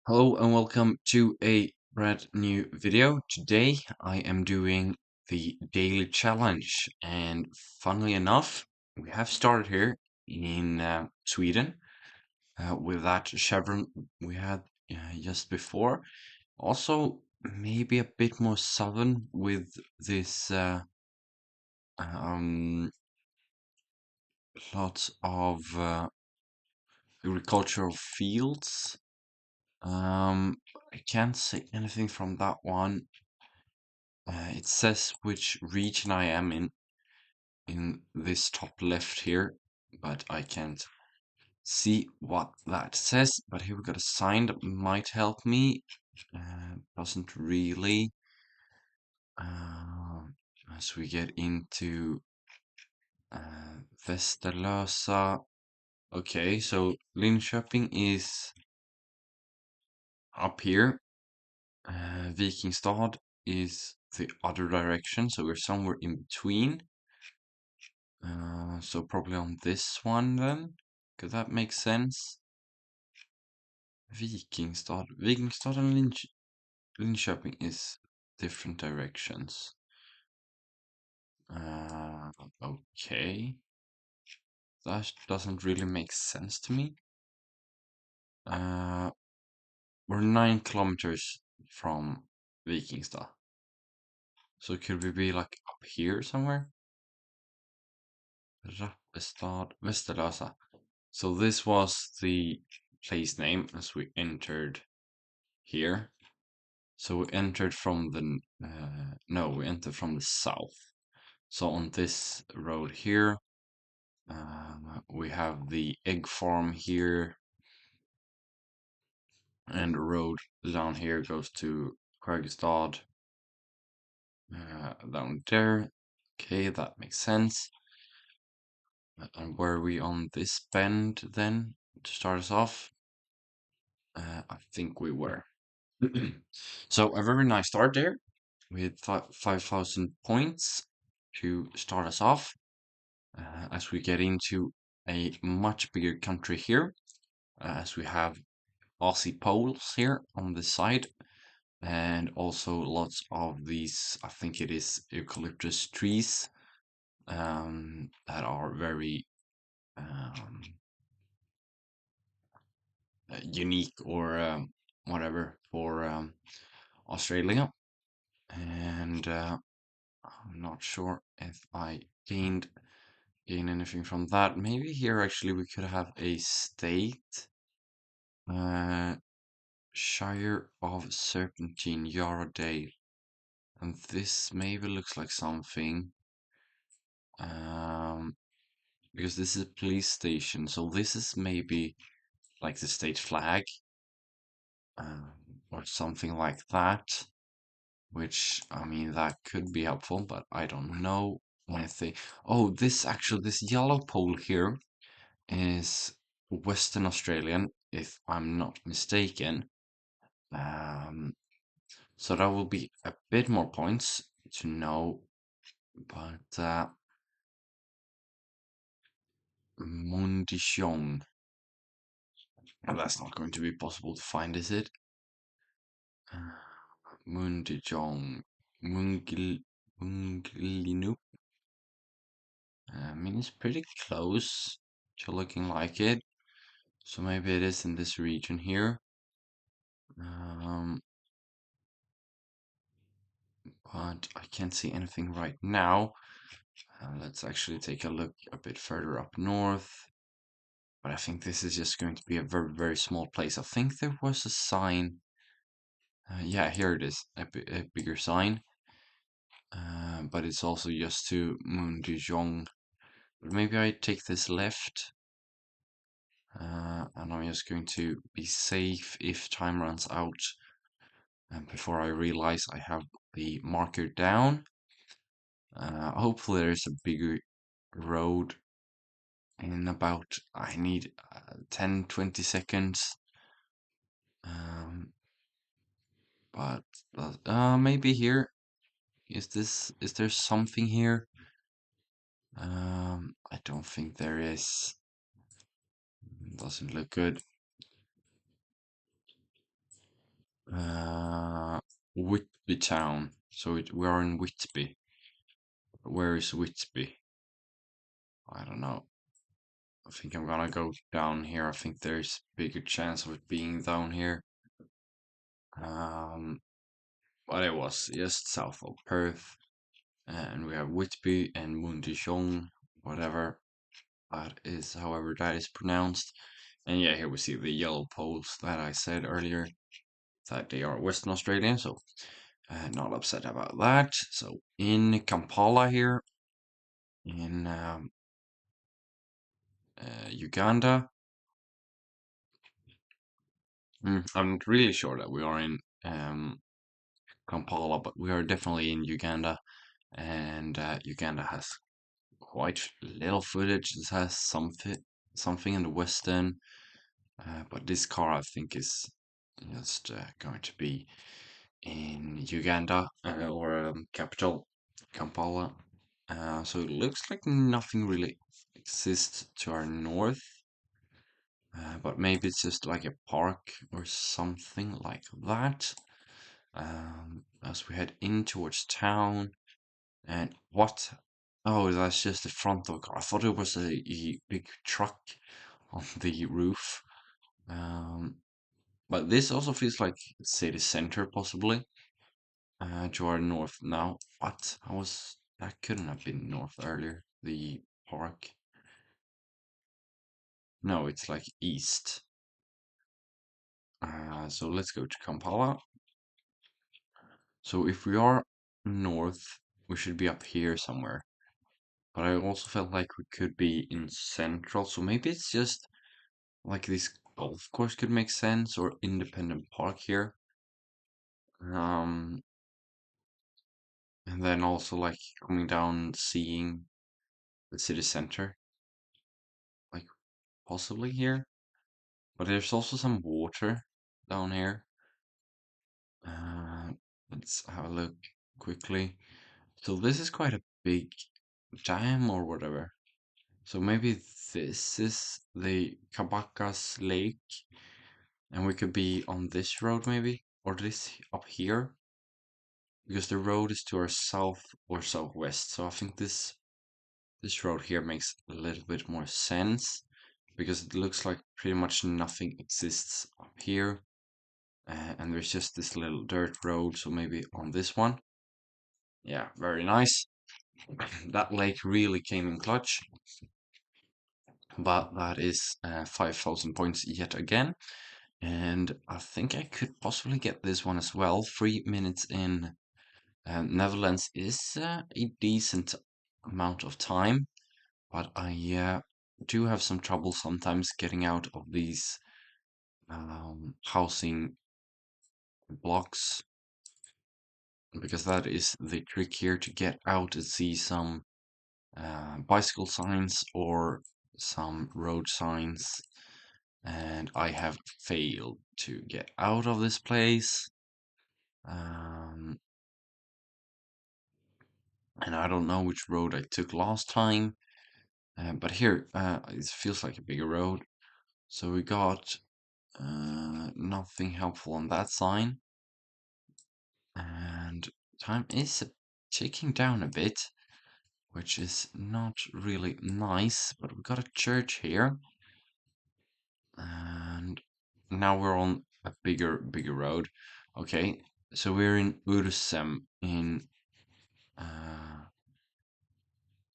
Hello and welcome to a brand new video. Today I am doing the daily challenge, and funnily enough, we have started here in Sweden with that chevron we had just before. Also, maybe a bit more southern with this um, lots of agricultural fields. I can't say anything from that one. It says which region I am in this top left here, but I can't see what that says. But here we got a sign that might help me. Doesn't really. Uh, as we get into Västerlösa. Okay, so Linköping is up here. Vikingstad is the other direction, so we're somewhere in between. So probably on this one then. Could that make sense? Vikingstad and Linköping is different directions. Okay. That doesn't really make sense to me. Uh, we're 9 kilometers from Vikingstad. So could we be like up here somewhere? Rappestad, Västerlösa. So this was the place name as we entered here. So we entered from the no, we entered from the south. So on this road here, we have the egg farm here, and the road down here goes to Kyrgyzstan down there. Okay, that makes sense. And were we on this bend then to start us off? I think we were. So a very nice start there with 5,000 points to start us off. As we get into a much bigger country here, as we have Aussie poles here on the side, and also lots of these, I think it is eucalyptus trees, that are very um, unique or whatever for Australia. And I'm not sure if I gain anything from that. Maybe here actually we could have a state. Shire of Serpentine, Yarradale. And this maybe looks like something. Um, because this is a police station, so this is maybe like the state flag, um, or something like that. Which, I mean, that could be helpful, but I don't know anything. Oh, this yellow pole here is Western Australian, if I'm not mistaken. Um, so that will be a bit more points to know, but Mundijong. And that's not going to be possible to find, is it? Mundijong. Munglinup. I mean, it's pretty close to looking like it. So maybe it is in this region here. Um, but I can't see anything right now. Let's actually take a look a bit further up north. But I think this is just going to be a very, very small place. I think there was a sign. Yeah, here it is, a bigger sign. But it's also just to Mundijong. But maybe I take this left. And I'm just going to be safe if time runs out. And before I realize I have the marker down. Hopefully there's a bigger road in about, I need 10-20 seconds. But maybe here. Is there something here? I don't think there is. Doesn't look good. Uh, Whitby town. So we are in Whitby. Where is Whitby? I don't know. I think I'm gonna go down here. I think there's bigger chance of it being down here. Um, but it was just south of Perth. And we have Whitby and Mundijong, whatever that is, however that is pronounced. And yeah, here we see the yellow poles that I said earlier that they are Western Australian, so not upset about that. So in Kampala here, in Uganda, I'm not really sure that we are in Kampala, but we are definitely in Uganda, and Uganda has quite little footage. It has something in the western, but this car I think is just going to be in Uganda or capital Kampala. So it looks like nothing really exists to our north, but maybe it's just like a park or something like that. As we head in towards town, and what? Oh, that's just the front of a car. I thought it was a big truck on the roof. Um, but this also feels like city center, possibly. To our north now. What? That couldn't have been north earlier. The park. No, it's like east. So let's go to Kampala. So if we are north, we should be up here somewhere. But I also felt like we could be in central. So maybe it's just like this golf course could make sense or independent park here. Um, and then also like coming down, seeing the city center, like possibly here. But there's also some water down here. Uh, let's have a look quickly. So this is quite a big dam or whatever. So maybe this is the Kabaka's Lake, and we could be on this road maybe, or this up here, because the road is to our south or southwest. So I think this road here makes a little bit more sense, because it looks like pretty much nothing exists up here. And there's just this little dirt road, so maybe on this one. Yeah, very nice. That lake really came in clutch, but that is 5,000 points yet again. And I think I could possibly get this one as well. 3 minutes in Netherlands is a decent amount of time, but I do have some trouble sometimes getting out of these housing blocks, because that is the trick here, to get out and see some bicycle signs or some road signs, and I have failed to get out of this place. Um, and I don't know which road I took last time, but here it feels like a bigger road. So we got nothing helpful on that sign, and time is ticking down a bit, which is not really nice, but we got a church here. And now we're on a bigger road. Okay, so we're in Ursem in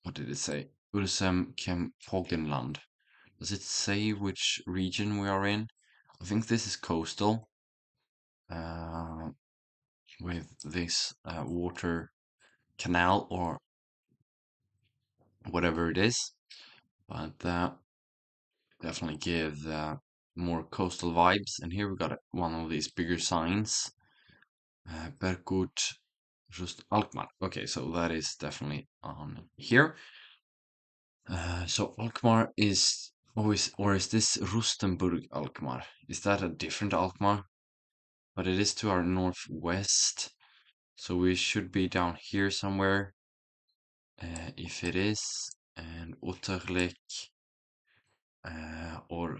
what did it say? Ursem Kempogenland. Does it say which region we are in? I think this is coastal, uh, with this water canal or whatever it is, but definitely give more coastal vibes. And here we got one of these bigger signs. Berkut just Alkmaar. Okay, so that is definitely on here. So Alkmaar is always, or is this Rustenburg Alkmaar? Is that a different Alkmaar? But it is to our northwest, so we should be down here somewhere. If it is, and Otterlek or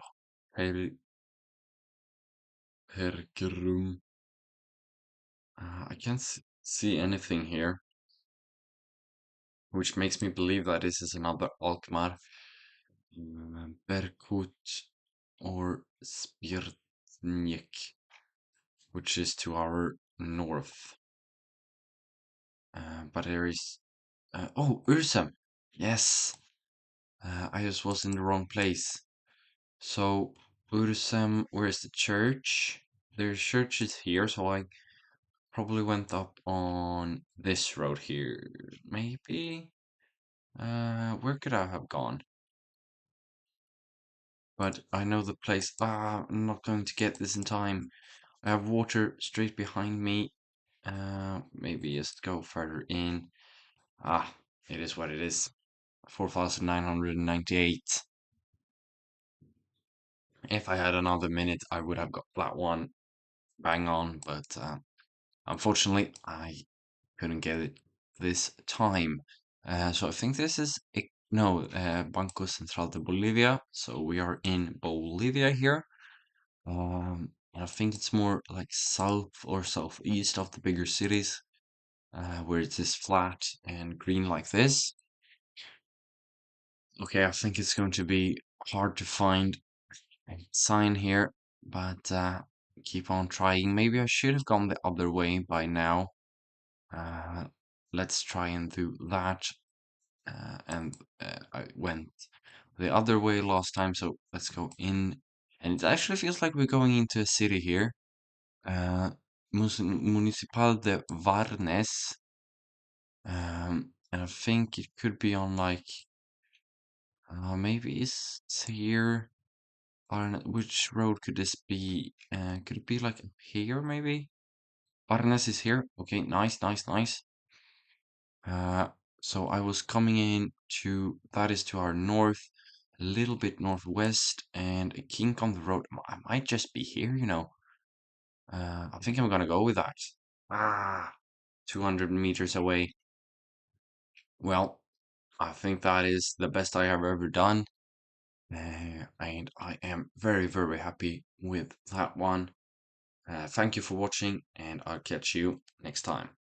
Herkerum. I can't see anything here, which makes me believe that this is another Alkmaar, Berkut or Spirtnik, which is to our north. But there is oh, Ursem. Yes, I just was in the wrong place. So Ursem, where's the church? There's churches here, so I probably went up on this road here. Maybe. Where could I have gone? But I know the place. Ah, I'm not going to get this in time. I have water straight behind me. Maybe just go further in. Ah, it is what it is. 4,998. If I had another minute, I would have got that one bang on, but unfortunately, I couldn't get it this time. So I think this is no Banco Central de Bolivia. So we are in Bolivia here. I think it's more like south or southeast of the bigger cities, where it is flat and green like this. Okay, I think it's going to be hard to find a sign here, but keep on trying. Maybe I should have gone the other way by now. Uh, let's try and do that. And I went the other way last time, so let's go in. And it actually feels like we're going into a city here. Uh, Municipal de Varnes. And I think it could be on like, maybe it's here. Which road could this be? Could it be like here, maybe? Varnes is here. Okay, nice, nice, nice. Uh, so I was coming in to, that is to our north, a little bit northwest, and a kink on the road. I might just be here, you know. I think I'm gonna go with that. Ah, 200 meters away. Well, I think that is the best I have ever done. And I am very, very happy with that one. Thank you for watching, and I'll catch you next time.